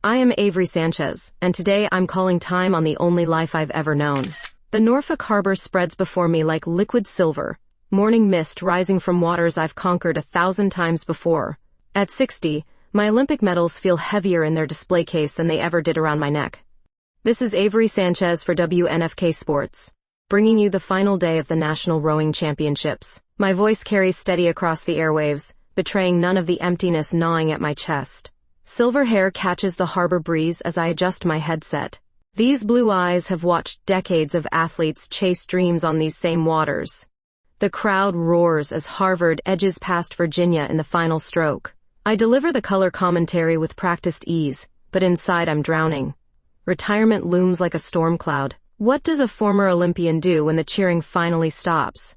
I am Avery Sanchez, and today I'm calling time on the only life I've ever known. The Norfolk Harbor spreads before me like liquid silver, morning mist rising from waters I've conquered 1,000 times before. At 60, my Olympic medals feel heavier in their display case than they ever did around my neck. This is Avery Sanchez for WNFK Sports, bringing you the final day of the National Rowing Championships. My voice carries steady across the airwaves, betraying none of the emptiness gnawing at my chest. Silver hair catches the harbor breeze as I adjust my headset. These blue eyes have watched decades of athletes chase dreams on these same waters. The crowd roars as Harvard edges past Virginia in the final stroke. I deliver the color commentary with practiced ease, but inside I'm drowning. Retirement looms like a storm cloud. What does a former Olympian do when the cheering finally stops?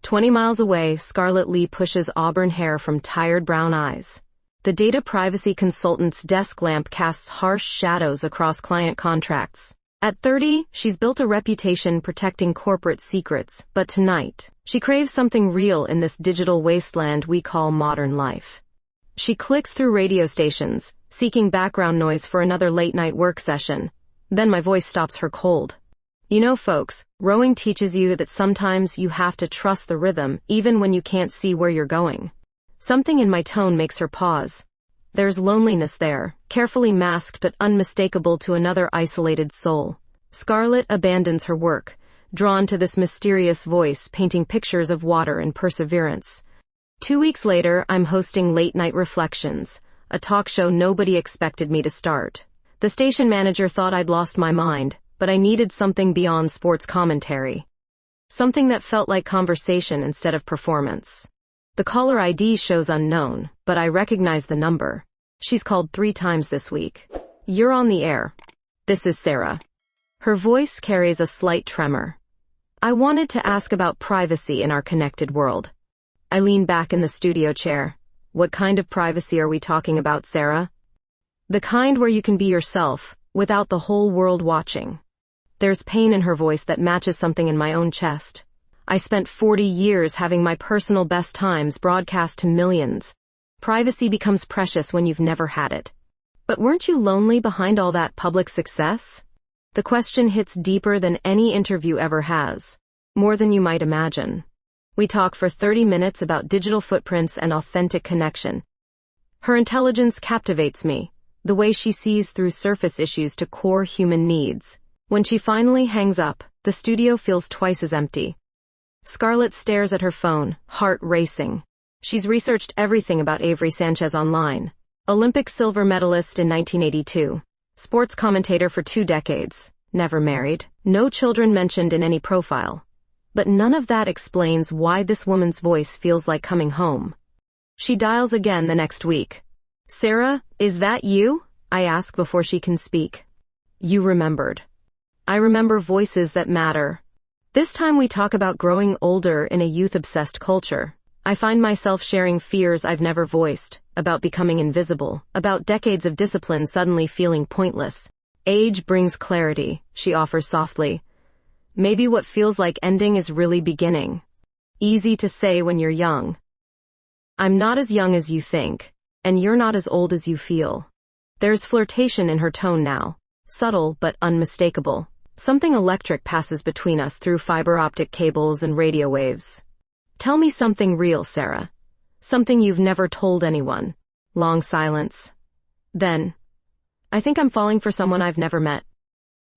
20 miles away, Scarlett Lee pushes auburn hair from tired brown eyes. The data privacy consultant's desk lamp casts harsh shadows across client contracts. At 30, she's built a reputation protecting corporate secrets, but tonight, she craves something real in this digital wasteland we call modern life. She clicks through radio stations, seeking background noise for another late-night work session. Then my voice stops her cold. You know, folks, rowing teaches you that sometimes you have to trust the rhythm, even when you can't see where you're going. Something in my tone makes her pause. There's loneliness there, carefully masked but unmistakable to another isolated soul. Scarlett abandons her work, drawn to this mysterious voice painting pictures of water and perseverance. 2 weeks later, I'm hosting Late Night Reflections, a talk show nobody expected me to start. The station manager thought I'd lost my mind, but I needed something beyond sports commentary. Something that felt like conversation instead of performance. The caller ID shows unknown, but I recognize the number. She's called 3 times this week. You're on the air. This is Sarah. Her voice carries a slight tremor. I wanted to ask about privacy in our connected world. I lean back in the studio chair. What kind of privacy are we talking about, Sarah? The kind where you can be yourself, without the whole world watching. There's pain in her voice that matches something in my own chest. I spent 40 years having my personal best times broadcast to millions. Privacy becomes precious when you've never had it. But weren't you lonely behind all that public success? The question hits deeper than any interview ever has. More than you might imagine. We talk for 30 minutes about digital footprints and authentic connection. Her intelligence captivates me, the way she sees through surface issues to core human needs. When she finally hangs up, the studio feels twice as empty. Scarlett stares at her phone, heart racing. She's researched everything about Avery Sanchez online. Olympic silver medalist in 1982. Sports commentator for 2 decades. Never married. No children mentioned in any profile. But none of that explains why this woman's voice feels like coming home. She dials again the next week. Sarah, is that you? I ask before she can speak. You remembered. I remember voices that matter. This time we talk about growing older in a youth-obsessed culture. I find myself sharing fears I've never voiced, about becoming invisible, about decades of discipline suddenly feeling pointless. Age brings clarity, she offers softly. Maybe what feels like ending is really beginning. Easy to say when you're young. I'm not as young as you think, and you're not as old as you feel. There's flirtation in her tone now, subtle but unmistakable. Something electric passes between us through fiber optic cables and radio waves. Tell me something real, Sarah. Something you've never told anyone. Long silence. Then, I think I'm falling for someone I've never met.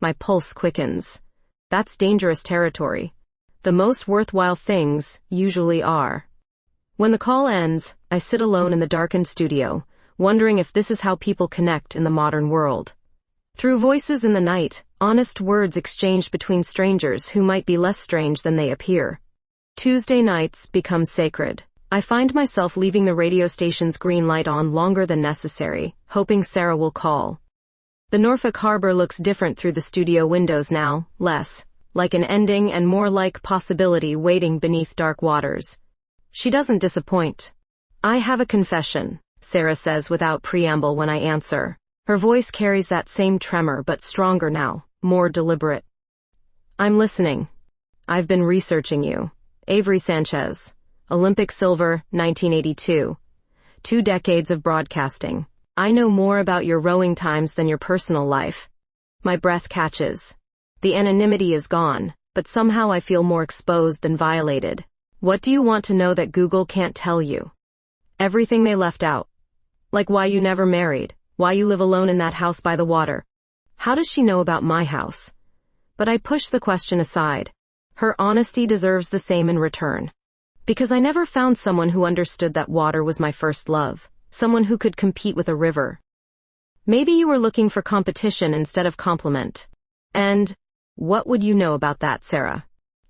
My pulse quickens. That's dangerous territory. The most worthwhile things usually are. When the call ends, I sit alone in the darkened studio, wondering if this is how people connect in the modern world. Through voices in the night, honest words exchanged between strangers who might be less strange than they appear. Tuesday nights become sacred. I find myself leaving the radio station's green light on longer than necessary, hoping Sarah will call. The Norfolk Harbor looks different through the studio windows now, less like an ending and more like possibility waiting beneath dark waters. She doesn't disappoint. I have a confession, Sarah says without preamble when I answer. Her voice carries that same tremor but stronger now, more deliberate. I'm listening. I've been researching you. Avery Sanchez. Olympic silver, 1982. 2 decades of broadcasting. I know more about your rowing times than your personal life. My breath catches. The anonymity is gone, but somehow I feel more exposed than violated. What do you want to know that Google can't tell you? Everything they left out. Like why you never married, why you live alone in that house by the water. How does she know about my house? But I push the question aside. Her honesty deserves the same in return. Because I never found someone who understood that water was my first love, someone who could compete with a river. Maybe you were looking for competition instead of compliment. And what would you know about that, Sarah?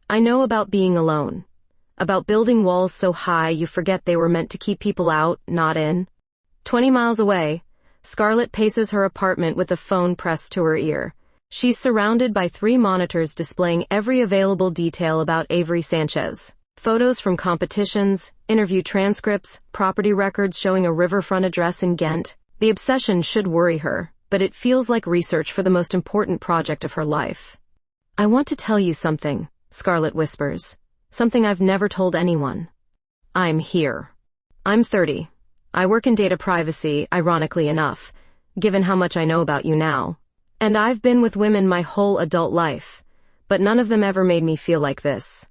I know about being alone. About building walls so high you forget they were meant to keep people out, not in. 20 miles away, Scarlett paces her apartment with the phone pressed to her ear. She's surrounded by 3 monitors displaying every available detail about Avery Sanchez. Photos from competitions, interview transcripts, property records showing a riverfront address in Ghent. The obsession should worry her, but it feels like research for the most important project of her life. I want to tell you something, Scarlett whispers. Something I've never told anyone. I'm here. I'm 30. I work in data privacy, ironically enough, given how much I know about you now. And I've been with women my whole adult life, but none of them ever made me feel like this.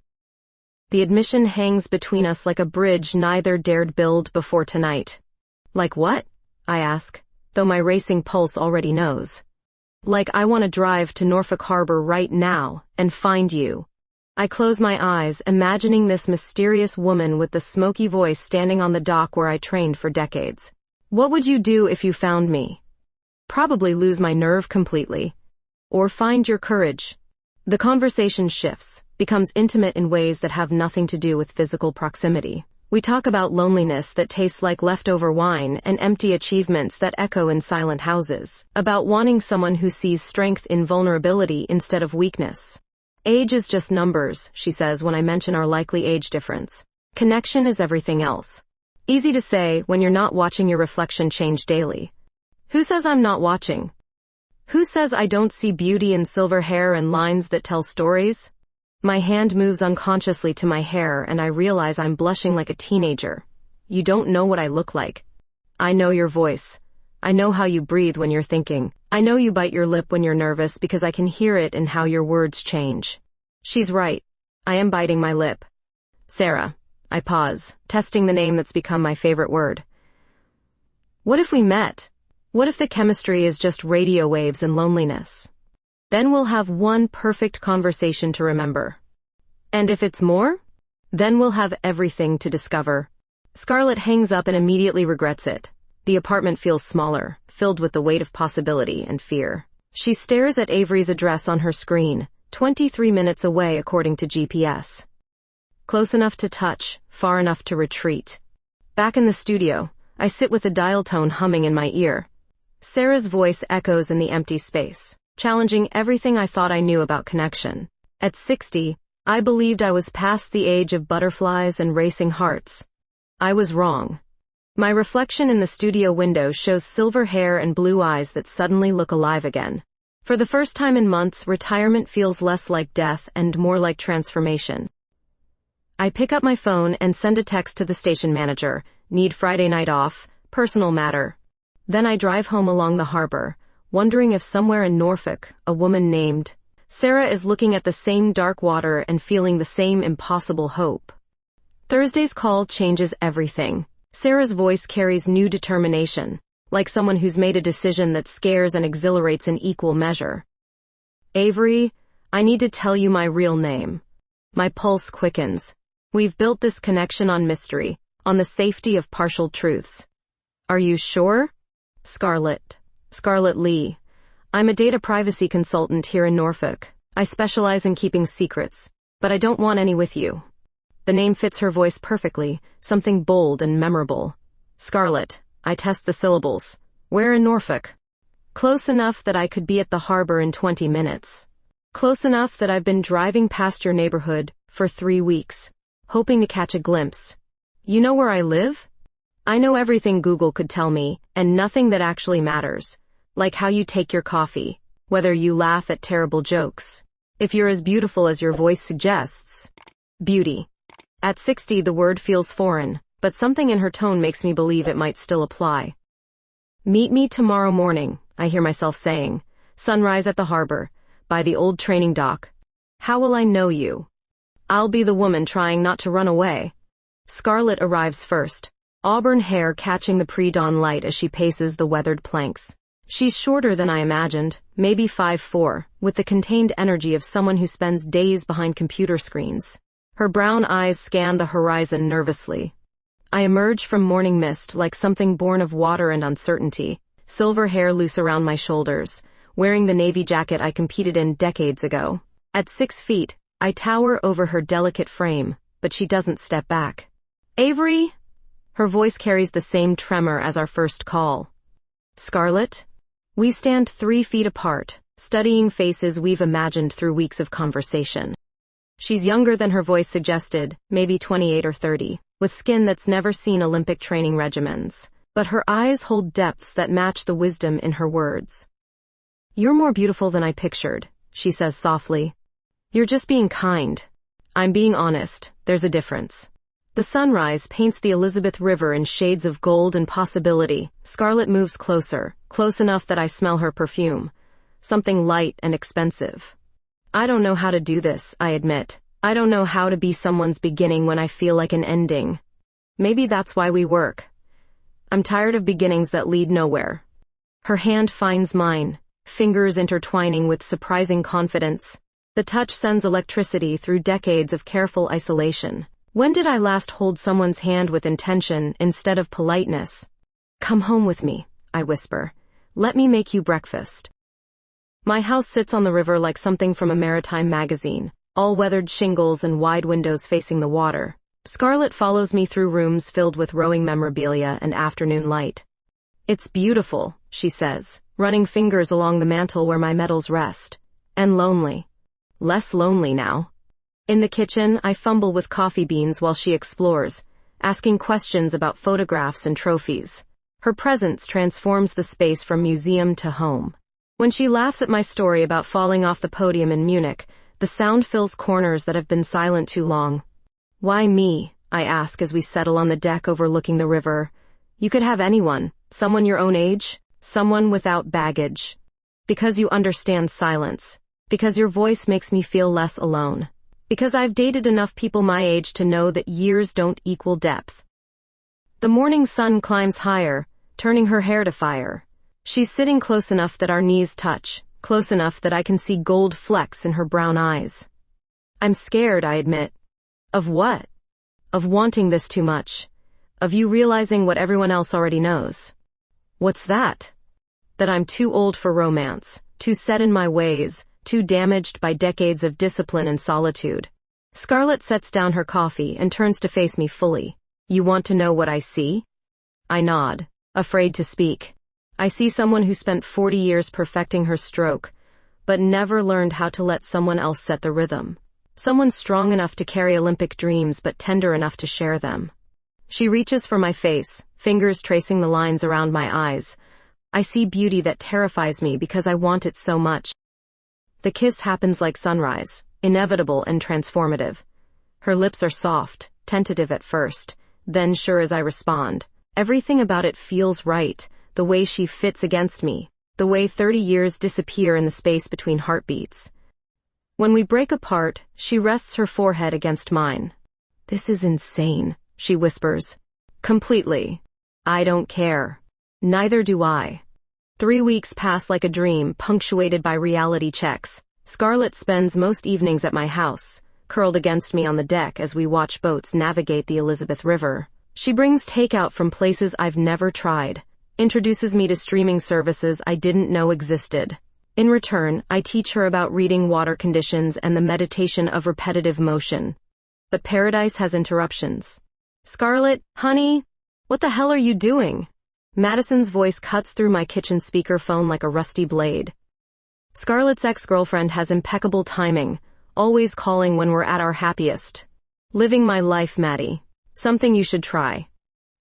The admission hangs between us like a bridge neither dared build before tonight. Like what? I ask, though my racing pulse already knows. Like I want to drive to Norfolk Harbor right now and find you. I close my eyes, imagining this mysterious woman with the smoky voice standing on the dock where I trained for decades. What would you do if you found me? Probably lose my nerve completely. Or find your courage. The conversation shifts, becomes intimate in ways that have nothing to do with physical proximity. We talk about loneliness that tastes like leftover wine and empty achievements that echo in silent houses. About wanting someone who sees strength in vulnerability instead of weakness. Age is just numbers, she says when I mention our likely age difference. Connection is everything else. Easy to say when you're not watching your reflection change daily. Who says I'm not watching? Who says I don't see beauty in silver hair and lines that tell stories? My hand moves unconsciously to my hair and I realize I'm blushing like a teenager. You don't know what I look like. I know your voice. I know how you breathe when you're thinking. I know you bite your lip when you're nervous because I can hear it in how your words change. She's right. I am biting my lip. Sarah. I pause, testing the name that's become my favorite word. What if we met? What if the chemistry is just radio waves and loneliness? Then we'll have one perfect conversation to remember. And if it's more? Then we'll have everything to discover. Scarlett hangs up and immediately regrets it. The apartment feels smaller, filled with the weight of possibility and fear. She stares at Avery's address on her screen, 23 minutes away according to GPS. Close enough to touch, far enough to retreat. Back in the studio, I sit with the dial tone humming in my ear. Sarah's voice echoes in the empty space, challenging everything I thought I knew about connection. At 60, I believed I was past the age of butterflies and racing hearts. I was wrong. My reflection in the studio window shows silver hair and blue eyes that suddenly look alive again. For the first time in months, retirement feels less like death and more like transformation. I pick up my phone and send a text to the station manager. Need Friday night off, personal matter. Then I drive home along the harbor, wondering if somewhere in Norfolk, a woman named Sarah is looking at the same dark water and feeling the same impossible hope. Thursday's call changes everything. Sarah's voice carries new determination, like someone who's made a decision that scares and exhilarates in equal measure. Avery, I need to tell you my real name. My pulse quickens. We've built this connection on mystery, on the safety of partial truths. Are you sure? Scarlett Lee. I'm a data privacy consultant here in Norfolk. I specialize in keeping secrets, but I don't want any with you. The name fits her voice perfectly, something bold and memorable. Scarlett, I test the syllables. Where in Norfolk? Close enough that I could be at the harbor in 20 minutes. Close enough that I've been driving past your neighborhood for 3 weeks, hoping to catch a glimpse. You know where I live? I know everything Google could tell me, and nothing that actually matters. Like how you take your coffee, whether you laugh at terrible jokes. If you're as beautiful as your voice suggests. Beauty. At 60, the word feels foreign, but something in her tone makes me believe it might still apply. Meet me tomorrow morning, I hear myself saying. Sunrise at the harbor, by the old training dock. How will I know you? I'll be the woman trying not to run away. Scarlett arrives first, auburn hair catching the pre-dawn light as she paces the weathered planks. She's shorter than I imagined, maybe 5'4", with the contained energy of someone who spends days behind computer screens. Her brown eyes scan the horizon nervously. I emerge from morning mist like something born of water and uncertainty, silver hair loose around my shoulders, wearing the navy jacket I competed in decades ago. At 6 feet, I tower over her delicate frame, but she doesn't step back. Avery? Her voice carries the same tremor as our first call. Scarlett? We stand 3 feet apart, studying faces we've imagined through weeks of conversation. She's younger than her voice suggested, maybe 28 or 30, with skin that's never seen Olympic training regimens, but her eyes hold depths that match the wisdom in her words. You're more beautiful than I pictured, she says softly. You're just being kind. I'm being honest, there's a difference. The sunrise paints the Elizabeth River in shades of gold and possibility. Scarlett moves closer, close enough that I smell her perfume. Something light and expensive. I don't know how to do this, I admit. I don't know how to be someone's beginning when I feel like an ending. Maybe that's why we work. I'm tired of beginnings that lead nowhere. Her hand finds mine, fingers intertwining with surprising confidence. The touch sends electricity through decades of careful isolation. When did I last hold someone's hand with intention instead of politeness? Come home with me, I whisper. Let me make you breakfast. My house sits on the river like something from a maritime magazine, all weathered shingles and wide windows facing the water. Scarlett follows me through rooms filled with rowing memorabilia and afternoon light. It's beautiful, she says, running fingers along the mantel where my medals rest. And lonely. Less lonely now. In the kitchen, I fumble with coffee beans while she explores, asking questions about photographs and trophies. Her presence transforms the space from museum to home. When she laughs at my story about falling off the podium in Munich, the sound fills corners that have been silent too long. Why me? I ask as we settle on the deck overlooking the river. You could have anyone, someone your own age, someone without baggage. Because you understand silence. Because your voice makes me feel less alone. Because I've dated enough people my age to know that years don't equal depth. The morning sun climbs higher, turning her hair to fire. She's sitting close enough that our knees touch, close enough that I can see gold flecks in her brown eyes. I'm scared, I admit. Of what? Of wanting this too much. Of you realizing what everyone else already knows. What's that? That I'm too old for romance, too set in my ways, too damaged by decades of discipline and solitude. Scarlett sets down her coffee and turns to face me fully. You want to know what I see? I nod, afraid to speak. I see someone who spent 40 years perfecting her stroke, but never learned how to let someone else set the rhythm. Someone strong enough to carry Olympic dreams but tender enough to share them. She reaches for my face, fingers tracing the lines around my eyes. I see beauty that terrifies me because I want it so much. The kiss happens like sunrise, inevitable and transformative. Her lips are soft, tentative at first, then sure as I respond. Everything about it feels right, the way she fits against me, the way 30 years disappear in the space between heartbeats. When we break apart, she rests her forehead against mine. This is insane, she whispers. Completely. I don't care. Neither do I. 3 weeks pass like a dream, punctuated by reality checks. Scarlett spends most evenings at my house, curled against me on the deck as we watch boats navigate the Elizabeth River. She brings takeout from places I've never tried, introduces me to streaming services I didn't know existed. In return, I teach her about reading water conditions and the meditation of repetitive motion. But paradise has interruptions. Scarlett, honey, what the hell are you doing? Madison's voice cuts through my kitchen speakerphone like a rusty blade. Scarlett's ex-girlfriend has impeccable timing, always calling when we're at our happiest. Living my life, Maddie. Something you should try.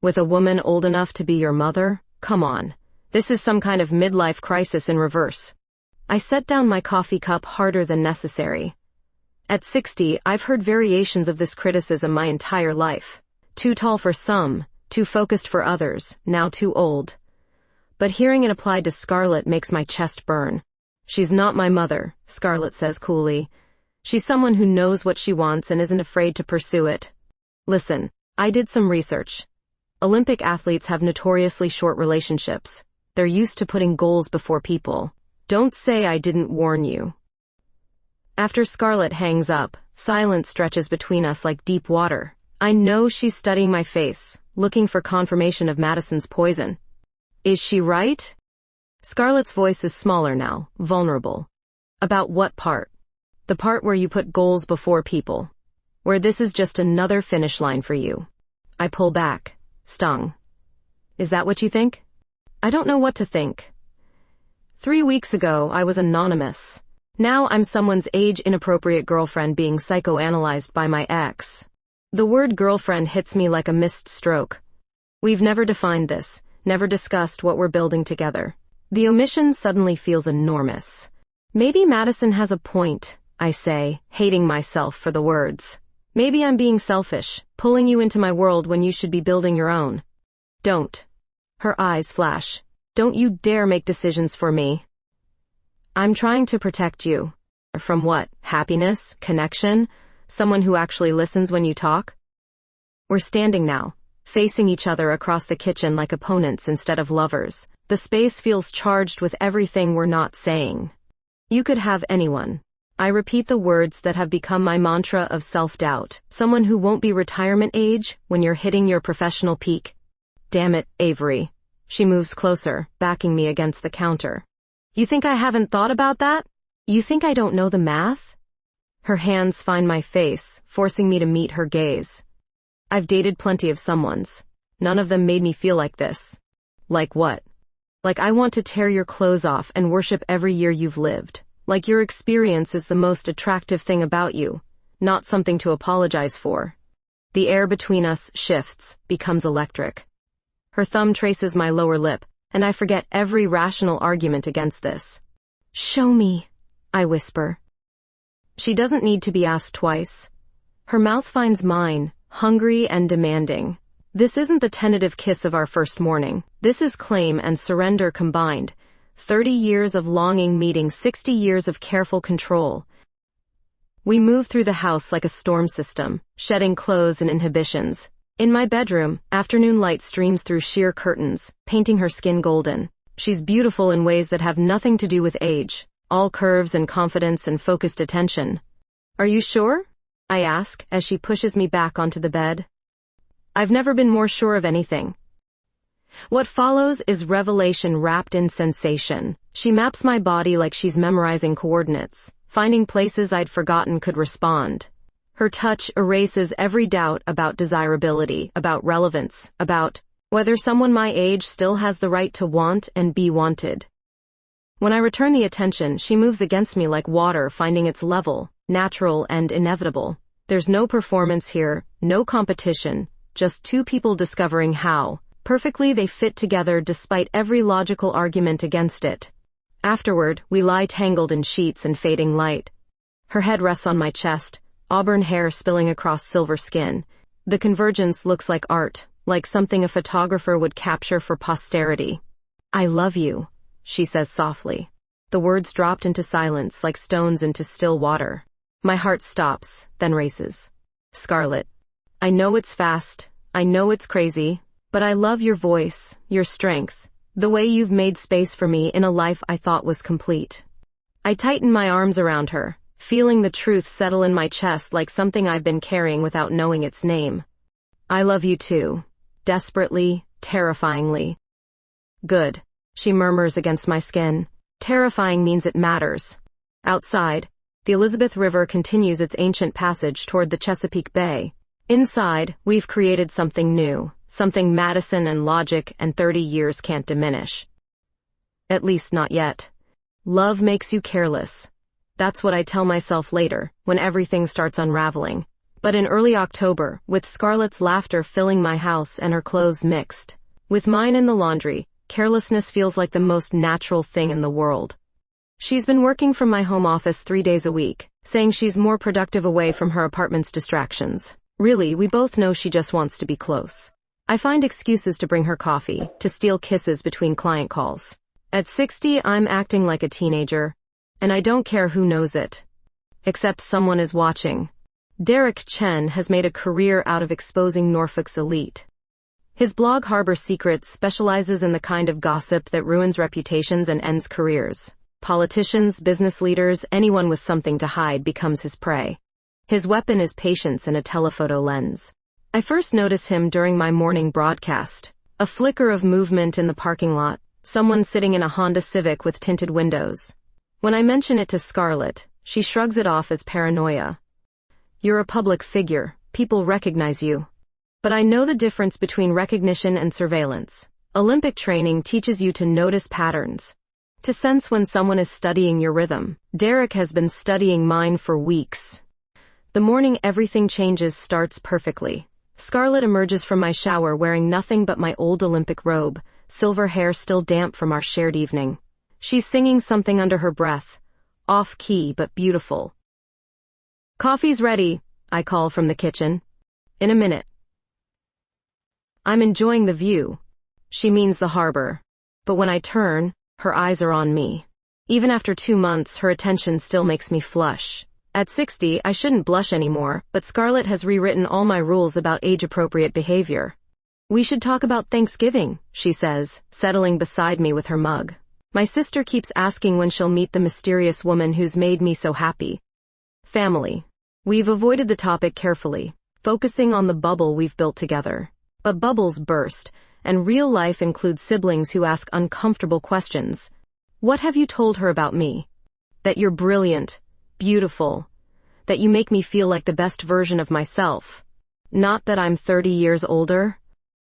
With a woman old enough to be your mother? Come on. This is some kind of midlife crisis in reverse. I set down my coffee cup harder than necessary. At 60, I've heard variations of this criticism my entire life. Too tall for some, too focused for others, now too old. but hearing it applied to Scarlett makes my chest burn. She's not my mother, Scarlett says coolly. She's someone who knows what she wants and isn't afraid to pursue it. Listen, I did some research. Olympic athletes have notoriously short relationships. They're used to putting goals before people. Don't say I didn't warn you. After Scarlett hangs up, silence stretches between us like deep water. I know she's studying my face, looking for confirmation of Madison's poison. Is she right? Scarlett's voice is smaller now, vulnerable. About what part? The part where you put goals before people. Where this is just another finish line for you. I pull back, stung. Is that what you think? I don't know what to think. 3 weeks ago, I was anonymous. Now I'm someone's age-inappropriate girlfriend being psychoanalyzed by my ex. The word girlfriend hits me like a missed stroke. We've never defined this, never discussed what we're building together. The omission suddenly feels enormous. Maybe Madison has a point, I say, hating myself for the words. Maybe I'm being selfish, pulling you into my world when you should be building your own. Don't. Her eyes flash. Don't you dare make decisions for me. I'm trying to protect you. From what? Happiness? Connection? Someone who actually listens when you talk? We're standing now, facing each other across the kitchen like opponents instead of lovers. The space feels charged with everything we're not saying. You could have anyone. I repeat the words that have become my mantra of self-doubt. Someone who won't be retirement age when you're hitting your professional peak. Damn it, Avery. She moves closer, backing me against the counter. You think I haven't thought about that? You think I don't know the math? Her hands find my face, forcing me to meet her gaze. I've dated plenty of someones. None of them made me feel like this. Like what? Like I want to tear your clothes off and worship every year you've lived. Like your experience is the most attractive thing about you, not something to apologize for. The air between us shifts, becomes electric. Her thumb traces my lower lip, and I forget every rational argument against this. Show me, I whisper. She doesn't need to be asked twice. Her mouth finds mine, hungry and demanding. This isn't the tentative kiss of our first morning. This is claim and surrender combined. 30 years of longing meeting 60 years of careful control. We move through the house like a storm system, shedding clothes and inhibitions. In my bedroom, afternoon light streams through sheer curtains, painting her skin golden. She's beautiful in ways that have nothing to do with age, all curves and confidence and focused attention. Are you sure? I ask, as she pushes me back onto the bed. I've never been more sure of anything. What follows is revelation wrapped in sensation. She maps my body like she's memorizing coordinates, finding places I'd forgotten could respond. Her touch erases every doubt about desirability, about relevance, about whether someone my age still has the right to want and be wanted. When I return the attention, she moves against me like water finding its level, natural and inevitable. There's no performance here, no competition, just two people discovering how perfectly they fit together despite every logical argument against it. Afterward, we lie tangled in sheets and fading light. Her head rests on my chest, auburn hair spilling across silver skin. The convergence looks like art, like something a photographer would capture for posterity. I love you, she says softly. The words dropped into silence like stones into still water. My heart stops, then races. Scarlett, I know it's fast, I know it's crazy, but I love your voice, your strength, the way you've made space for me in a life I thought was complete. I tighten my arms around her, feeling the truth settle in my chest like something I've been carrying without knowing its name. I love you too. Desperately, terrifyingly. Good, she murmurs against my skin. Terrifying means it matters. Outside, the Elizabeth River continues its ancient passage toward the Chesapeake Bay. Inside, we've created something new, something Madison and logic and 30 years can't diminish. At least not yet. Love makes you careless. That's what I tell myself later, when everything starts unraveling. But in early October, with Scarlett's laughter filling my house and her clothes mixed, with mine in the laundry, carelessness feels like the most natural thing in the world. She's been working from my home office 3 days a week, saying she's more productive away from her apartment's distractions. Really, we both know she just wants to be close. I find excuses to bring her coffee, to steal kisses between client calls. At 60, I'm acting like a teenager, and I don't care who knows it. Except someone is watching. Derek Chen has made a career out of exposing Norfolk's elite. His blog Harbor Secrets specializes in the kind of gossip that ruins reputations and ends careers. Politicians, business leaders, anyone with something to hide becomes his prey. His weapon is patience and a telephoto lens. I first notice him during my morning broadcast. A flicker of movement in the parking lot, someone sitting in a Honda Civic with tinted windows. When I mention it to Scarlett, she shrugs it off as paranoia. You're a public figure, people recognize you. But I know the difference between recognition and surveillance. Olympic training teaches you to notice patterns, to sense when someone is studying your rhythm. Derek has been studying mine for weeks. The morning everything changes starts perfectly. Scarlett emerges from my shower wearing nothing but my old Olympic robe, silver hair still damp from our shared evening. She's singing something under her breath, off-key but beautiful. Coffee's ready, I call from the kitchen. In a minute. I'm enjoying the view. She means the harbor. But when I turn, her eyes are on me. Even after 2 months, her attention still makes me flush. At 60, I shouldn't blush anymore, but Scarlett has rewritten all my rules about age-appropriate behavior. We should talk about Thanksgiving, she says, settling beside me with her mug. My sister keeps asking when she'll meet the mysterious woman who's made me so happy. Family. We've avoided the topic carefully, focusing on the bubble we've built together. But bubbles burst, and real life includes siblings who ask uncomfortable questions. What have you told her about me? That you're brilliant, beautiful, that you make me feel like the best version of myself. Not that I'm 30 years older.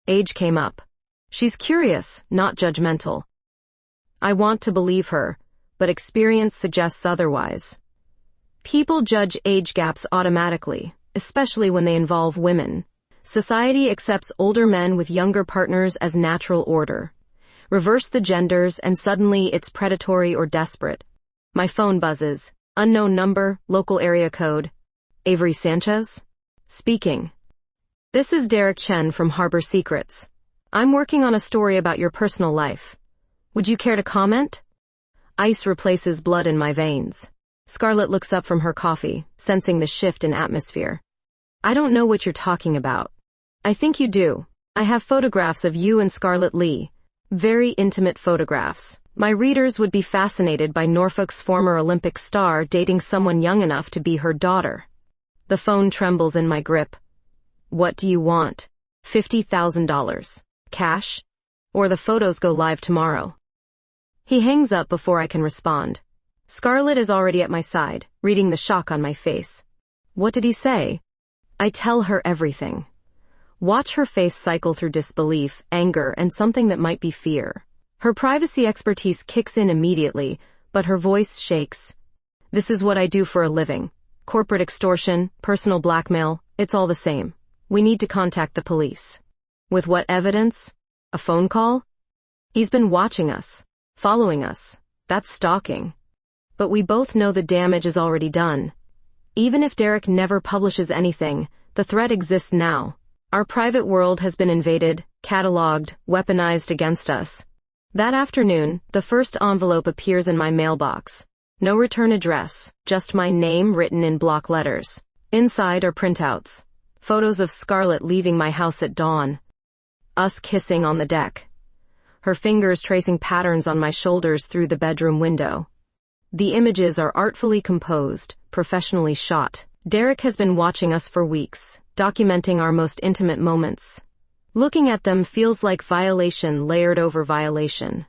Age came up. She's curious, not judgmental. I want to believe her, but experience suggests otherwise. People judge age gaps automatically, especially when they involve women. Society accepts older men with younger partners as natural order. Reverse the genders and suddenly it's predatory or desperate. My phone buzzes. Unknown number, local area code. Avery Sanchez? Speaking. This is Derek Chen from Harbor Secrets. I'm working on a story about your personal life. Would you care to comment? Ice replaces blood in my veins. Scarlett looks up from her coffee, sensing the shift in atmosphere. I don't know what you're talking about. I think you do. I have photographs of you and Scarlett Lee. Very intimate photographs. My readers would be fascinated by Norfolk's former Olympic star dating someone young enough to be her daughter. The phone trembles in my grip. What do you want? $50,000. Cash? Or the photos go live tomorrow. He hangs up before I can respond. Scarlett is already at my side, reading the shock on my face. What did he say? I tell her everything. Watch her face cycle through disbelief, anger, and something that might be fear. Her privacy expertise kicks in immediately, but her voice shakes. This is what I do for a living. Corporate extortion, personal blackmail, it's all the same. We need to contact the police. With what evidence? A phone call? He's been watching us, following us. That's stalking. But we both know the damage is already done. Even if Derek never publishes anything, the threat exists now. Our private world has been invaded, cataloged, weaponized against us. That afternoon, the first envelope appears in my mailbox. No return address, just my name written in block letters. Inside are printouts. Photos of Scarlett leaving my house at dawn. Us kissing on the deck. Her fingers tracing patterns on my shoulders through the bedroom window. The images are artfully composed, professionally shot. Derek has been watching us for weeks, documenting our most intimate moments. Looking at them feels like violation layered over violation.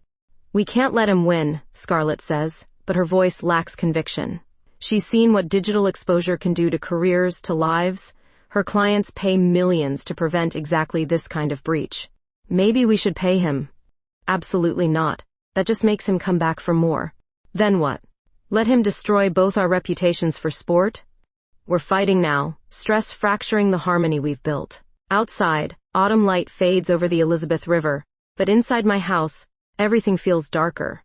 We can't let him win, Scarlett says, but her voice lacks conviction. She's seen what digital exposure can do to careers, to lives. Her clients pay millions to prevent exactly this kind of breach. Maybe we should pay him. Absolutely not. That just makes him come back for more. Then what? Let him destroy both our reputations for sport? We're fighting now, stress fracturing the harmony we've built. Outside, autumn light fades over the Elizabeth River, but inside my house, everything feels darker.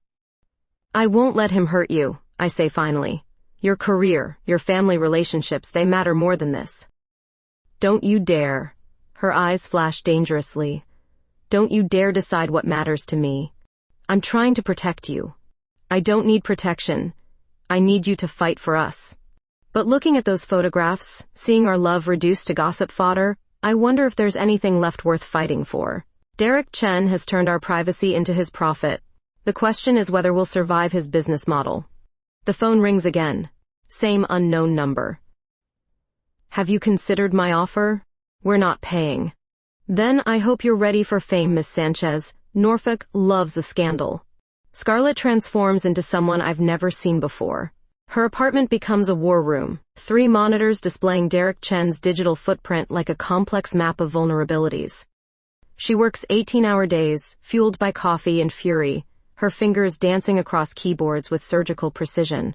I won't let him hurt you, I say finally. Your career, your family relationships, they matter more than this. Don't you dare. Her eyes flash dangerously. Don't you dare decide what matters to me. I'm trying to protect you. I don't need protection. I need you to fight for us. But looking at those photographs, seeing our love reduced to gossip fodder, I wonder if there's anything left worth fighting for. Derek Chen has turned our privacy into his profit. The question is whether we'll survive his business model. The phone rings again. Same unknown number. Have you considered my offer? We're not paying. Then I hope you're ready for fame, Miss Sanchez. Norfolk loves a scandal. Scarlett transforms into someone I've never seen before. Her apartment becomes a war room, 3 monitors displaying Derek Chen's digital footprint like a complex map of vulnerabilities. She works 18-hour days, fueled by coffee and fury, her fingers dancing across keyboards with surgical precision.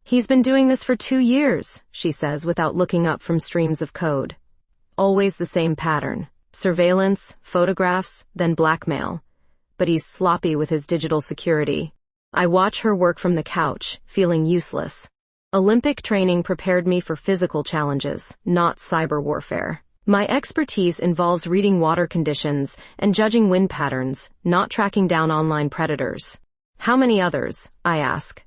He's been doing this for 2 years, she says without looking up from streams of code. Always the same pattern. Surveillance, photographs, then blackmail. But he's sloppy with his digital security. I watch her work from the couch, feeling useless. Olympic training prepared me for physical challenges, not cyber warfare. My expertise involves reading water conditions and judging wind patterns, not tracking down online predators. How many others? I ask.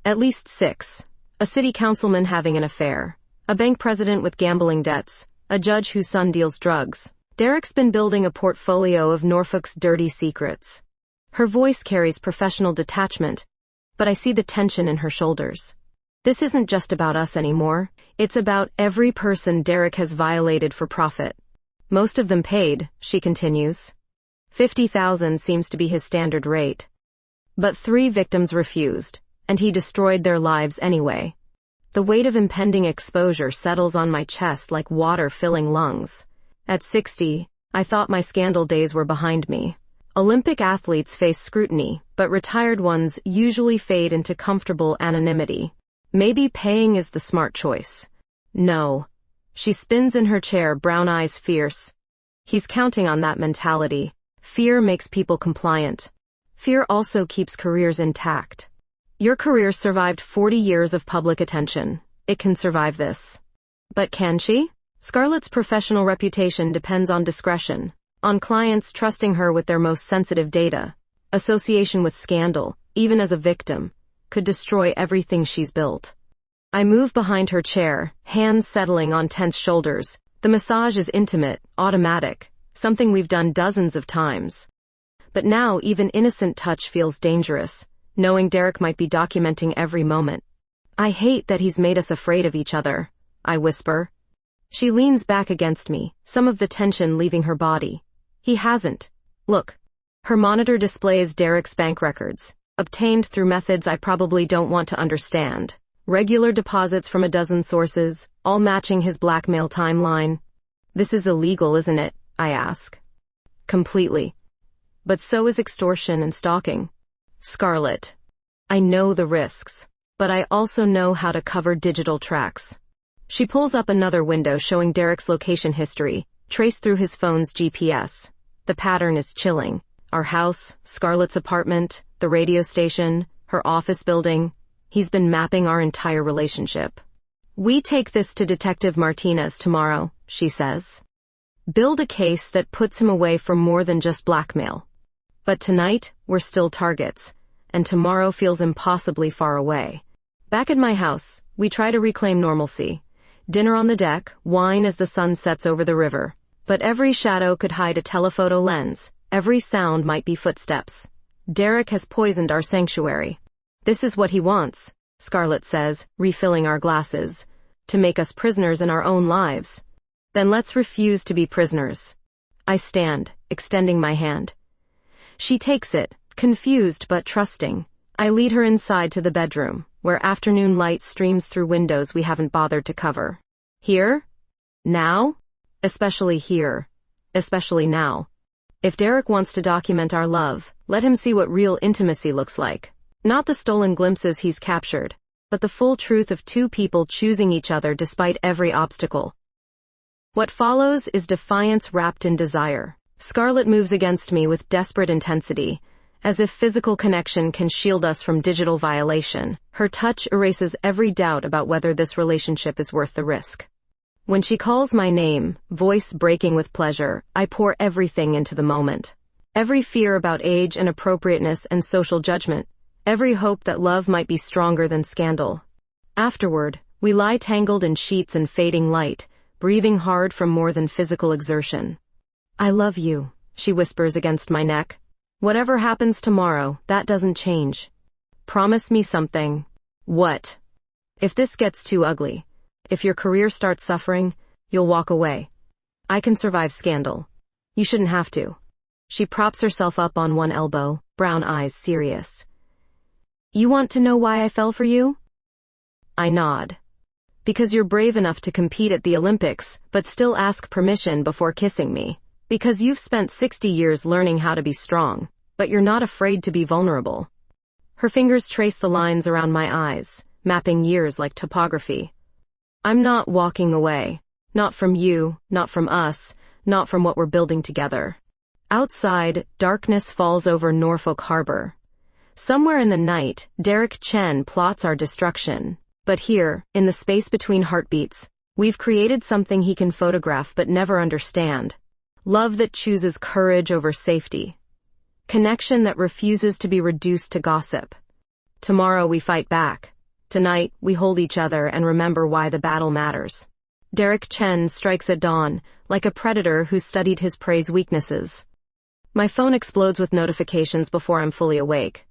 At least 6. A city councilman having an affair. A bank president with gambling debts. A judge whose son deals drugs. Derek's been building a portfolio of Norfolk's dirty secrets. Her voice carries professional detachment, but I see the tension in her shoulders. This isn't just about us anymore. It's about every person Derek has violated for profit. Most of them paid, she continues. 50,000 seems to be his standard rate. But 3 victims refused, and he destroyed their lives anyway. The weight of impending exposure settles on my chest like water filling lungs. At 60, I thought my scandal days were behind me. Olympic athletes face scrutiny, but retired ones usually fade into comfortable anonymity. Maybe paying is the smart choice. No. She spins in her chair, brown eyes fierce. He's counting on that mentality. Fear makes people compliant. Fear also keeps careers intact. Your career survived 40 years of public attention. It can survive this. But can she? Scarlett's professional reputation depends on discretion, on clients trusting her with their most sensitive data. Association with scandal, even as a victim, could destroy everything she's built. I move behind her chair, hands settling on tense shoulders. The massage is intimate, automatic, something we've done dozens of times. But now even innocent touch feels dangerous, knowing Derek might be documenting every moment. I hate that he's made us afraid of each other, I whisper. She leans back against me, some of the tension leaving her body. He hasn't. Look. Her monitor displays Derek's bank records, obtained through methods I probably don't want to understand. Regular deposits from a dozen sources, all matching his blackmail timeline. This is illegal, isn't it? I ask. Completely. But so is extortion and stalking. Scarlett. I know the risks, but I also know how to cover digital tracks. She pulls up another window showing Derek's location history, traced through his phone's GPS. The pattern is chilling. Our house, Scarlett's apartment, the radio station, her office building. He's been mapping our entire relationship. We take this to Detective Martinez tomorrow, she says. Build a case that puts him away for more than just blackmail. But tonight, we're still targets, and tomorrow feels impossibly far away. Back at my house, we try to reclaim normalcy. Dinner on the deck, wine as the sun sets over the river. But every shadow could hide a telephoto lens. Every sound might be footsteps. Derek has poisoned our sanctuary. This is what he wants, Scarlett says, refilling our glasses. To make us prisoners in our own lives. Then let's refuse to be prisoners. I stand, extending my hand. She takes it, confused but trusting. I lead her inside to the bedroom, where afternoon light streams through windows we haven't bothered to cover. Here? Now? Especially here. Especially now. If Derek wants to document our love, let him see what real intimacy looks like. Not the stolen glimpses he's captured, but the full truth of 2 people choosing each other despite every obstacle. What follows is defiance wrapped in desire. Scarlett moves against me with desperate intensity, as if physical connection can shield us from digital violation. Her touch erases every doubt about whether this relationship is worth the risk. When she calls my name, voice breaking with pleasure, I pour everything into the moment. Every fear about age and appropriateness and social judgment. Every hope that love might be stronger than scandal. Afterward, we lie tangled in sheets and fading light, breathing hard from more than physical exertion. I love you, she whispers against my neck. Whatever happens tomorrow, that doesn't change. Promise me something. What? If this gets too ugly, if your career starts suffering, you'll walk away. I can survive scandal. You shouldn't have to. She props herself up on one elbow, brown eyes serious. You want to know why I fell for you? I nod. Because you're brave enough to compete at the Olympics, but still ask permission before kissing me. Because you've spent 60 years learning how to be strong, but you're not afraid to be vulnerable. Her fingers trace the lines around my eyes, mapping years like topography. I'm not walking away. Not from you, not from us, not from what we're building together. Outside, darkness falls over Norfolk Harbor. Somewhere in the night, Derek Chen plots our destruction. But here, in the space between heartbeats, we've created something he can photograph but never understand. Love that chooses courage over safety. Connection that refuses to be reduced to gossip. Tomorrow we fight back. Tonight, we hold each other and remember why the battle matters. Derek Chen strikes at dawn, like a predator who studied his prey's weaknesses. My phone explodes with notifications before I'm fully awake.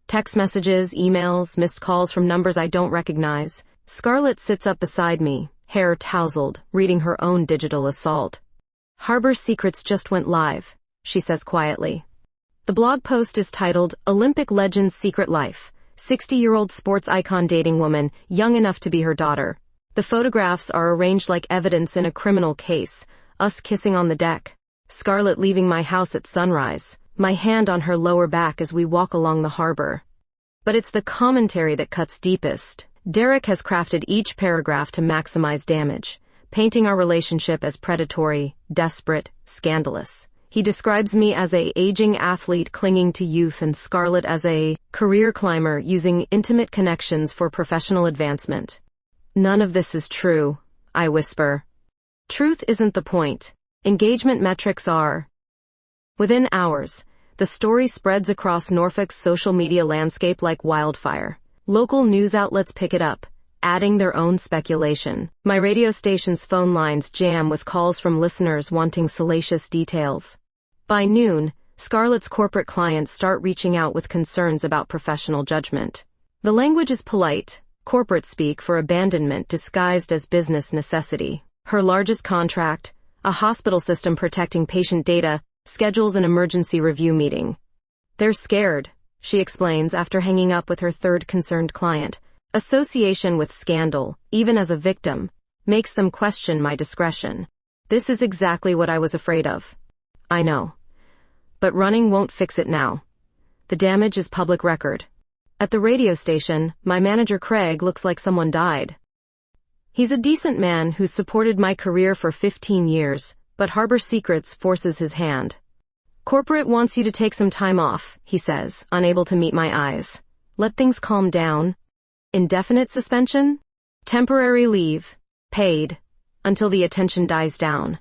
Text messages, emails, missed calls from numbers I don't recognize. Scarlett sits up beside me, hair tousled, reading her own digital assault. Harbor Secrets just went live, she says quietly. The blog post is titled, Olympic Legend's Secret Life. 60-year-old sports icon dating woman, young enough to be her daughter. The photographs are arranged like evidence in a criminal case. Us kissing on the deck. Scarlett leaving my house at sunrise. My hand on her lower back as we walk along the harbor. But it's the commentary that cuts deepest. Derek has crafted each paragraph to maximize damage, painting our relationship as predatory, desperate, scandalous. He describes me as a aging athlete clinging to youth and Scarlett as a career climber using intimate connections for professional advancement. None of this is true, I whisper. Truth isn't the point. Engagement metrics are. Within hours, the story spreads across Norfolk's social media landscape like wildfire. Local news outlets pick it up, adding their own speculation. My radio station's phone lines jam with calls from listeners wanting salacious details. By noon, Scarlett's corporate clients start reaching out with concerns about professional judgment. The language is polite, corporate speak for abandonment disguised as business necessity. Her largest contract, a hospital system protecting patient data, schedules an emergency review meeting. They're scared, she explains after hanging up with her third concerned client. Association with scandal, even as a victim, makes them question my discretion. This is exactly what I was afraid of. I know. But running won't fix it now. The damage is public record. At the radio station, my manager Craig looks like someone died. He's a decent man who's supported my career for 15 years, but Harbor Secrets forces his hand. Corporate wants you to take some time off, he says, unable to meet my eyes. Let things calm down. Indefinite suspension? Temporary leave. Paid. Until the attention dies down.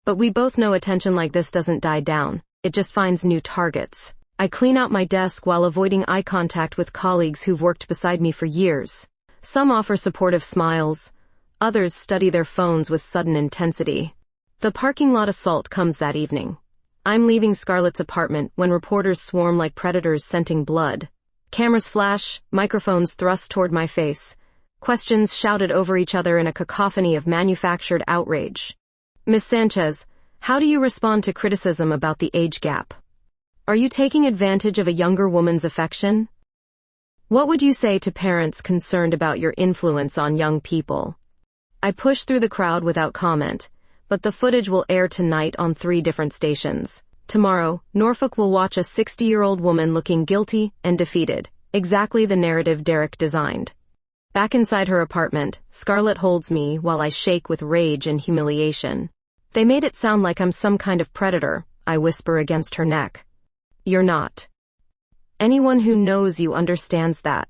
But we both know attention like this doesn't die down. It just finds new targets. I clean out my desk while avoiding eye contact with colleagues who've worked beside me for years. Some offer supportive smiles. Others study their phones with sudden intensity. The parking lot assault comes that evening. I'm leaving Scarlett's apartment when reporters swarm like predators scenting blood. Cameras flash, microphones thrust toward my face. Questions shouted over each other in a cacophony of manufactured outrage. Miss Sanchez, how do you respond to criticism about the age gap? Are you taking advantage of a younger woman's affection? What would you say to parents concerned about your influence on young people? I push through the crowd without comment, but the footage will air tonight on 3 different stations. Tomorrow, Norfolk will watch a 60-year-old woman looking guilty and defeated, exactly the narrative Derek designed. Back inside her apartment, Scarlett holds me while I shake with rage and humiliation. They made it sound like I'm some kind of predator, I whisper against her neck. You're not. Anyone who knows you understands that.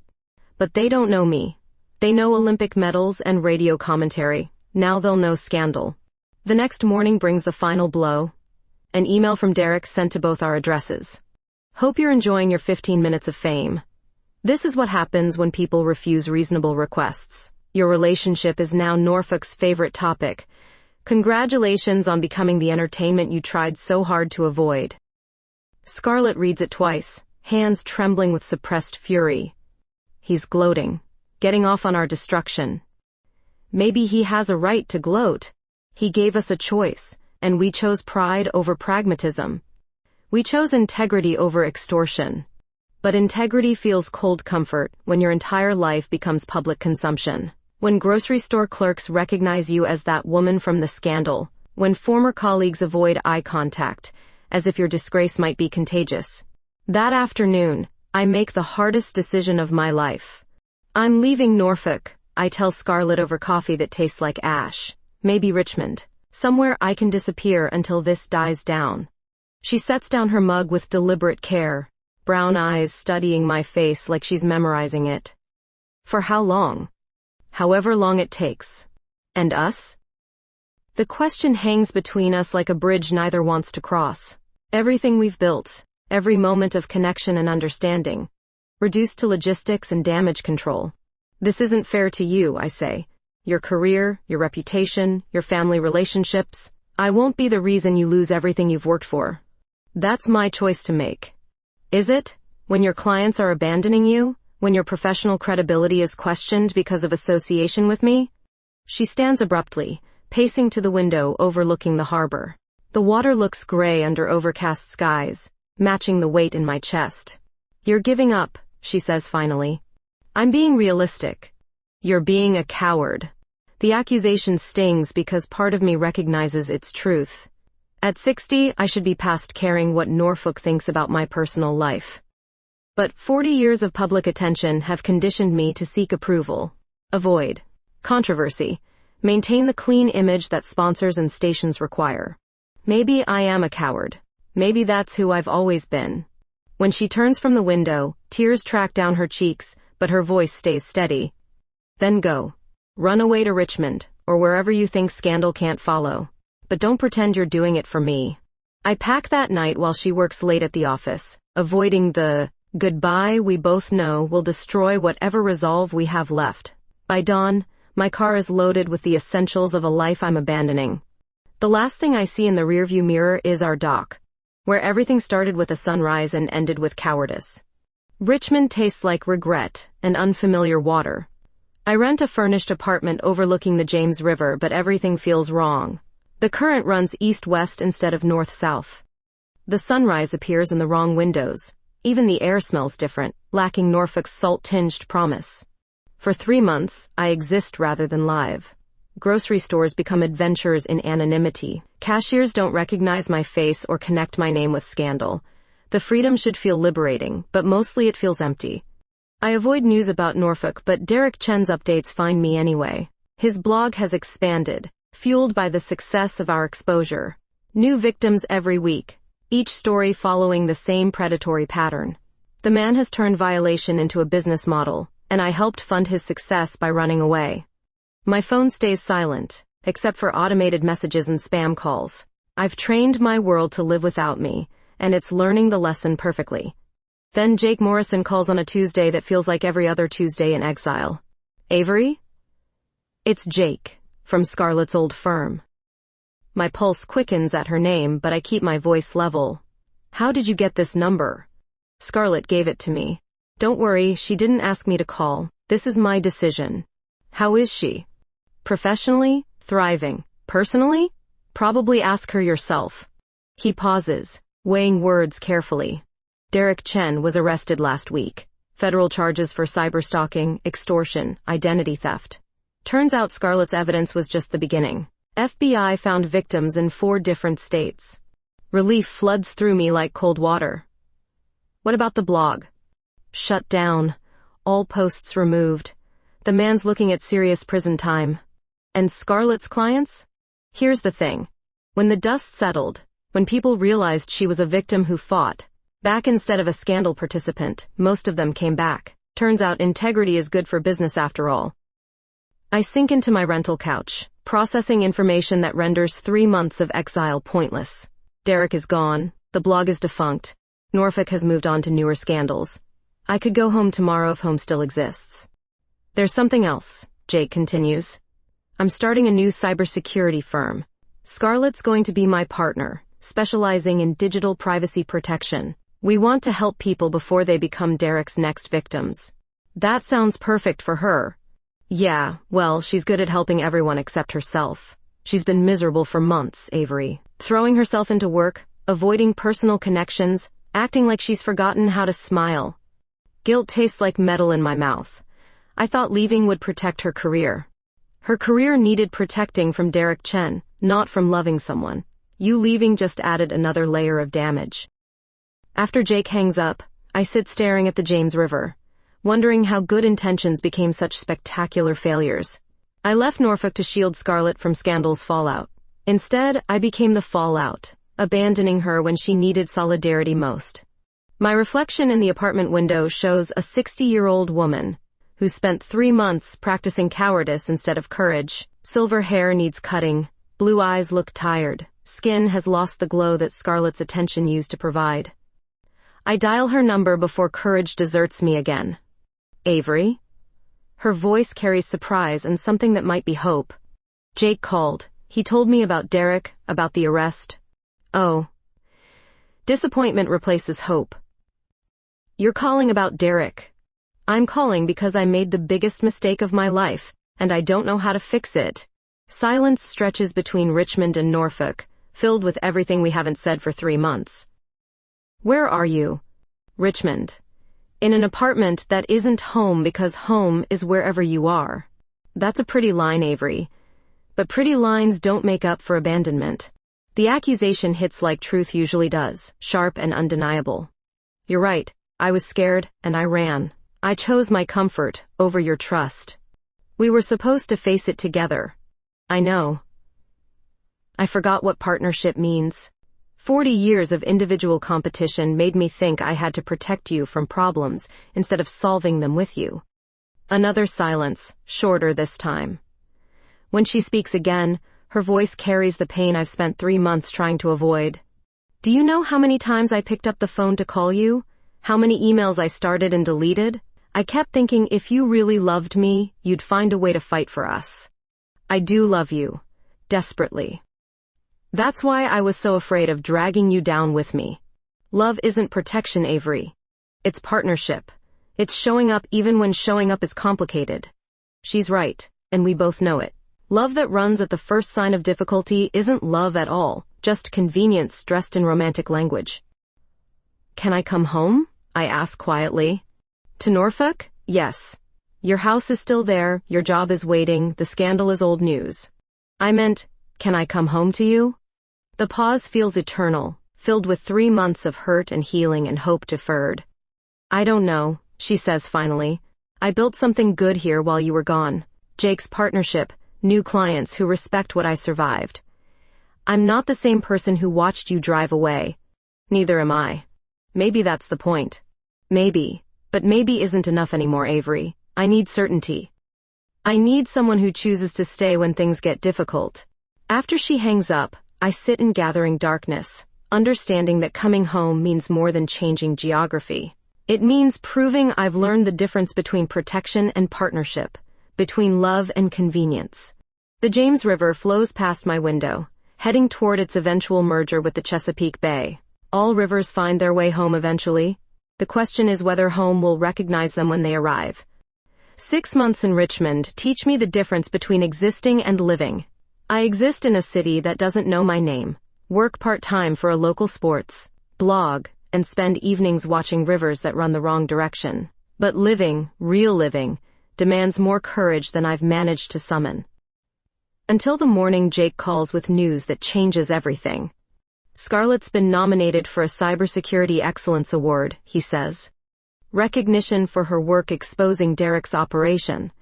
But they don't know me. They know Olympic medals and radio commentary. Now they'll know scandal. The next morning brings the final blow. An email from Derek sent to both our addresses. Hope you're enjoying your 15 minutes of fame. This is what happens when people refuse reasonable requests. Your relationship is now Norfolk's favorite topic. Congratulations on becoming the entertainment you tried so hard to avoid. Scarlett reads it twice, hands trembling with suppressed fury. He's gloating, getting off on our destruction. Maybe he has a right to gloat. He gave us a choice, and we chose pride over pragmatism. We chose integrity over extortion. But integrity feels cold comfort when your entire life becomes public consumption. When grocery store clerks recognize you as that woman from the scandal. When former colleagues avoid eye contact, as if your disgrace might be contagious. That afternoon, I make the hardest decision of my life. I'm leaving Norfolk, I tell Scarlett over coffee that tastes like ash. Maybe Richmond. Somewhere I can disappear until this dies down. She sets down her mug with deliberate care, brown eyes studying my face like she's memorizing it. For how long? However long it takes. And us? The question hangs between us like a bridge neither wants to cross. Everything we've built, every moment of connection and understanding, reduced to logistics and damage control. This isn't fair to you, I say. Your career, your reputation, your family relationships. I won't be the reason you lose everything you've worked for. That's my choice to make. Is it? When your clients are abandoning you? When your professional credibility is questioned because of association with me? She stands abruptly, pacing to the window overlooking the harbor. The water looks gray under overcast skies, matching the weight in my chest. You're giving up, she says finally. I'm being realistic. You're being a coward. The accusation stings because part of me recognizes its truth. At 60, I should be past caring what Norfolk thinks about my personal life. But 40 years of public attention have conditioned me to seek approval, avoid controversy, maintain the clean image that sponsors and stations require. Maybe I am a coward. Maybe that's who I've always been. When she turns from the window, tears track down her cheeks, but her voice stays steady. Then go. Run away to Richmond, or wherever you think scandal can't follow. But don't pretend you're doing it for me. I pack that night while she works late at the office, avoiding the goodbye we both know will destroy whatever resolve we have left. By dawn, my car is loaded with the essentials of a life I'm abandoning. The last thing I see in the rearview mirror is our dock, where everything started with a sunrise and ended with cowardice. Richmond tastes like regret and unfamiliar water. I rent a furnished apartment overlooking the James River, but everything feels wrong. The current runs east-west instead of north-south. The sunrise appears in the wrong windows. Even the air smells different, lacking Norfolk's salt-tinged promise. For 3 months, I exist rather than live. Grocery stores become adventures in anonymity. Cashiers don't recognize my face or connect my name with scandal. The freedom should feel liberating, but mostly it feels empty. I avoid news about Norfolk, but Derek Chen's updates find me anyway. His blog has expanded, fueled by the success of our exposure. New victims every week, each story following the same predatory pattern. The man has turned violation into a business model, and I helped fund his success by running away. My phone stays silent, except for automated messages and spam calls. I've trained my world to live without me, and it's learning the lesson perfectly. Then Jake Morrison calls on a Tuesday that feels like every other Tuesday in exile. Avery? It's Jake, from Scarlett's old firm. My pulse quickens at her name, but I keep my voice level. How did you get this number? Scarlett gave it to me. Don't worry, she didn't ask me to call. This is my decision. How is she? Professionally? Thriving. Personally? Probably ask her yourself. He pauses, weighing words carefully. Derek Chen was arrested last week. Federal charges for cyberstalking, extortion, identity theft. Turns out Scarlett's evidence was just the beginning. FBI found victims in 4 different states. Relief floods through me like cold water. What about the blog? Shut down. All posts removed. The man's looking at serious prison time. And Scarlett's clients? Here's the thing. When the dust settled, when people realized she was a victim who fought back instead of a scandal participant, most of them came back. Turns out integrity is good for business after all. I sink into my rental couch, processing information that renders 3 months of exile pointless. Derek is gone. The blog is defunct. Norfolk has moved on to newer scandals. I could go home tomorrow if home still exists. There's something else, Jake continues. I'm starting a new cybersecurity firm. Scarlett's going to be my partner, specializing in digital privacy protection. We want to help people before they become Derek's next victims. That sounds perfect for her. Yeah, well, she's good at helping everyone except herself. She's been miserable for months, Avery. Throwing herself into work, avoiding personal connections, acting like she's forgotten how to smile. Guilt tastes like metal in my mouth. I thought leaving would protect her career. Her career needed protecting from Derek Chen, not from loving someone. You leaving just added another layer of damage. After Jake hangs up, I sit staring at the James River, wondering how good intentions became such spectacular failures. I left Norfolk to shield Scarlett from scandal's fallout. Instead, I became the fallout, abandoning her when she needed solidarity most. My reflection in the apartment window shows a 60-year-old woman who spent 3 months practicing cowardice instead of courage. Silver hair needs cutting, blue eyes look tired, skin has lost the glow that Scarlett's attention used to provide. I dial her number before courage deserts me again. Avery? Her voice carries surprise and something that might be hope. Jake called. He told me about Derek, about the arrest. Oh. Disappointment replaces hope. You're calling about Derek. I'm calling because I made the biggest mistake of my life, and I don't know how to fix it. Silence stretches between Richmond and Norfolk, filled with everything we haven't said for 3 months. Where are you? Richmond. In an apartment that isn't home because home is wherever you are. That's a pretty line, Avery. But pretty lines don't make up for abandonment. The accusation hits like truth usually does, sharp and undeniable. You're right, I was scared and I ran. I chose my comfort over your trust. We were supposed to face it together. I know. I forgot what partnership means. 40 years of individual competition made me think I had to protect you from problems instead of solving them with you. Another silence, shorter this time. When she speaks again, her voice carries the pain I've spent 3 months trying to avoid. Do you know how many times I picked up the phone to call you? How many emails I started and deleted? I kept thinking if you really loved me, you'd find a way to fight for us. I do love you. Desperately. That's why I was so afraid of dragging you down with me. Love isn't protection, Avery. It's partnership. It's showing up even when showing up is complicated. She's right, and we both know it. Love that runs at the first sign of difficulty isn't love at all, just convenience dressed in romantic language. Can I come home? I ask quietly. To Norfolk? Yes. Your house is still there, your job is waiting, the scandal is old news. I meant, can I come home to you? The pause feels eternal, filled with 3 months of hurt and healing and hope deferred. I don't know, she says finally. I built something good here while you were gone. Jake's partnership, new clients who respect what I survived. I'm not the same person who watched you drive away. Neither am I. Maybe that's the point. Maybe. But maybe isn't enough anymore, Avery. I need certainty. I need someone who chooses to stay when things get difficult. After she hangs up, I sit in gathering darkness, understanding that coming home means more than changing geography. It means proving I've learned the difference between protection and partnership, between love and convenience. The James River flows past my window, heading toward its eventual merger with the Chesapeake Bay. All rivers find their way home eventually. The question is whether home will recognize them when they arrive. 6 months in Richmond teach me the difference between existing and living. I exist in a city that doesn't know my name, work part-time for a local sports blog, and spend evenings watching rivers that run the wrong direction. But living, real living, demands more courage than I've managed to summon. Until the morning Jake calls with news that changes everything. Scarlett's been nominated for a Cybersecurity Excellence Award, he says. Recognition for her work exposing Derek's operation.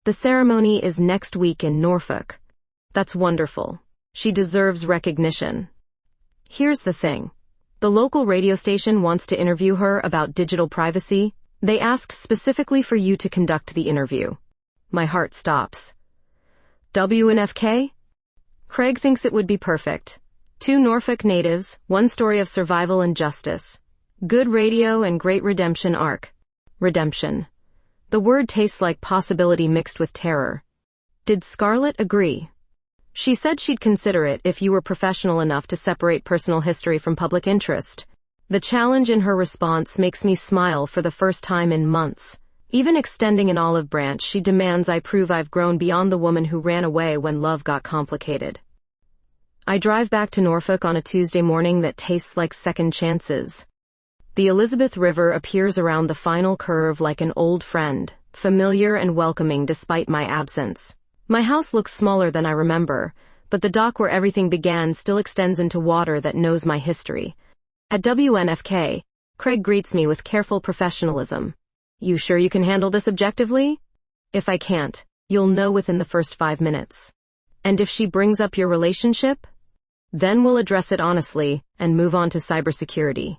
The ceremony is next week in Norfolk. That's wonderful. She deserves recognition. Here's the thing. The local radio station wants to interview her about digital privacy. They asked specifically for you to conduct the interview. My heart stops. WNFK? Craig thinks it would be perfect. 2 Norfolk natives, 1 story of survival and justice. Good radio and great redemption arc. Redemption. The word tastes like possibility mixed with terror. Did Scarlett agree? She said she'd consider it if you were professional enough to separate personal history from public interest. The challenge in her response makes me smile for the first time in months. Even extending an olive branch, she demands I prove I've grown beyond the woman who ran away when love got complicated. I drive back to Norfolk on a Tuesday morning that tastes like second chances. The Elizabeth River appears around the final curve like an old friend, familiar and welcoming despite my absence. My house looks smaller than I remember, but the dock where everything began still extends into water that knows my history. At WNFK, Craig greets me with careful professionalism. You sure you can handle this objectively? If I can't, you'll know within the first 5 minutes. And if she brings up your relationship? Then we'll address it honestly and move on to cybersecurity.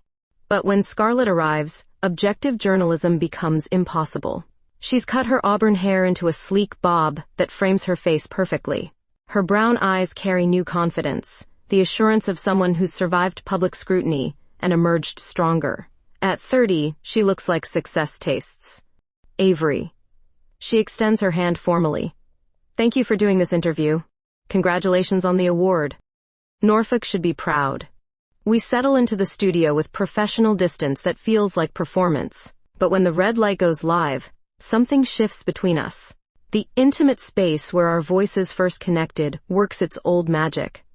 But when Scarlett arrives, objective journalism becomes impossible. She's cut her auburn hair into a sleek bob that frames her face perfectly. Her brown eyes carry new confidence, the assurance of someone who's survived public scrutiny and emerged stronger. At 30, she looks like success tastes. Avery. She extends her hand formally. Thank you for doing this interview. Congratulations on the award. Norfolk should be proud. We settle into the studio with professional distance that feels like performance. But when the red light goes live, something shifts between us. The intimate space where our voices first connected works its old magic.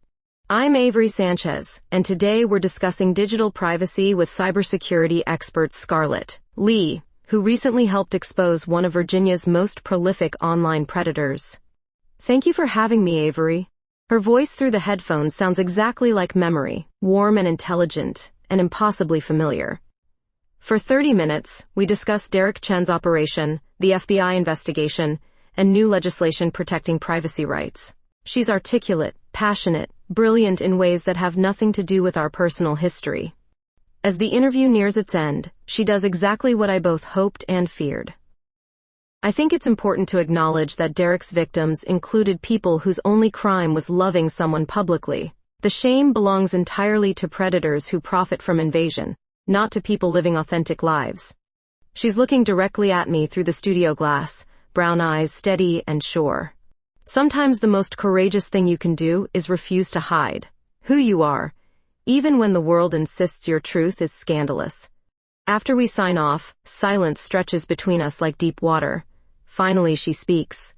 I'm Avery Sanchez, and today we're discussing digital privacy with cybersecurity expert Scarlett Lee, who recently helped expose one of Virginia's most prolific online predators. Thank you for having me, Avery. Her voice through the headphones sounds exactly like memory, warm and intelligent, and impossibly familiar. For 30 minutes, we discuss Derek Chen's operation, the FBI investigation, and new legislation protecting privacy rights. She's articulate, passionate, brilliant in ways that have nothing to do with our personal history. As the interview nears its end, she does exactly what I both hoped and feared. I think it's important to acknowledge that Derek's victims included people whose only crime was loving someone publicly. The shame belongs entirely to predators who profit from invasion, not to people living authentic lives. She's looking directly at me through the studio glass, brown eyes steady and sure. Sometimes the most courageous thing you can do is refuse to hide who you are, even when the world insists your truth is scandalous. After we sign off, silence stretches between us like deep water. Finally, she speaks.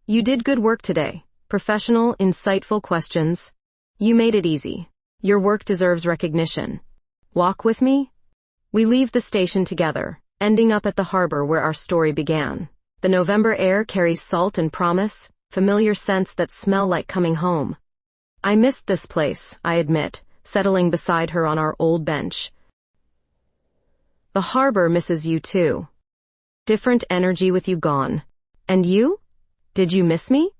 You did good work today. Professional, insightful questions. You made it easy. Your work deserves recognition. Walk with me? We leave the station together, ending up at the harbor where our story began. The November air carries salt and promise, familiar scents that smell like coming home. I missed this place, I admit, settling beside her on our old bench. The harbor misses you too. Different energy with you gone. And you? Did you miss me?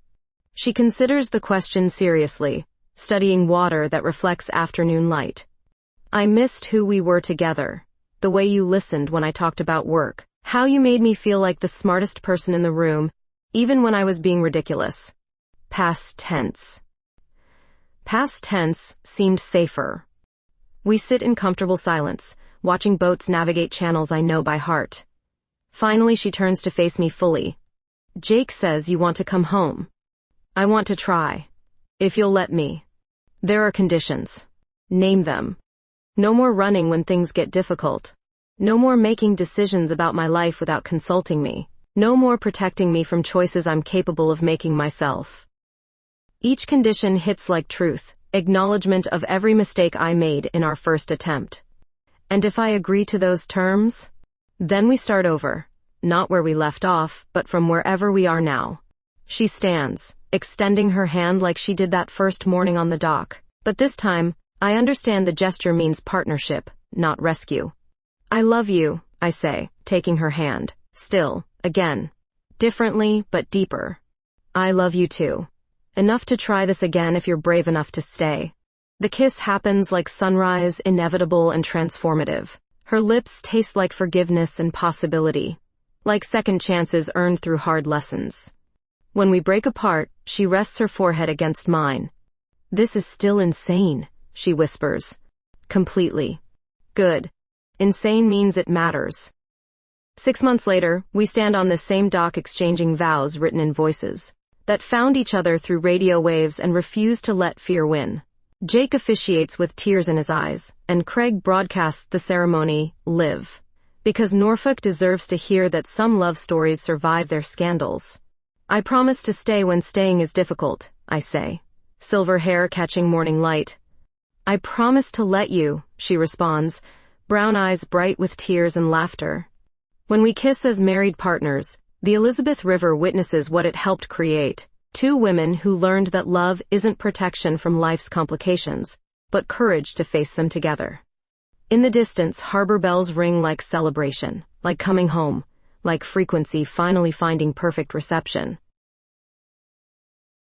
She considers the question seriously, studying water that reflects afternoon light. I missed who we were together, the way you listened when I talked about work, how you made me feel like the smartest person in the room, even when I was being ridiculous. Past tense. Past tense seemed safer. We sit in comfortable silence, watching boats navigate channels I know by heart. Finally, she turns to face me fully. Jake says you want to come home. I want to try. If you'll let me. There are conditions. Name them. No more running when things get difficult. No more making decisions about my life without consulting me. No more protecting me from choices I'm capable of making myself. Each condition hits like truth, acknowledgement of every mistake I made in our first attempt. And if I agree to those terms, then we start over, not where we left off, but from wherever we are now. She stands, extending her hand like she did that first morning on the dock. But this time, I understand the gesture means partnership, not rescue. I love you, I say, taking her hand. Still, again. Differently, but deeper. I love you too. Enough to try this again if you're brave enough to stay. The kiss happens like sunrise, inevitable and transformative. Her lips taste like forgiveness and possibility. Like second chances earned through hard lessons. When we break apart, she rests her forehead against mine. "This is still insane," she whispers. "Completely." "Good. Insane means it matters." 6 months later, we stand on the same dock exchanging vows written in voices that found each other through radio waves and refused to let fear win. Jake officiates with tears in his eyes, and Craig broadcasts the ceremony, live. Because Norfolk deserves to hear that some love stories survive their scandals. "I promise to stay when staying is difficult," I say, silver hair catching morning light. "I promise to let you," she responds, brown eyes bright with tears and laughter. When we kiss as married partners, the Elizabeth River witnesses what it helped create. 2 women who learned that love isn't protection from life's complications, but courage to face them together. In the distance, harbor bells ring like celebration, like coming home, like frequency finally finding perfect reception.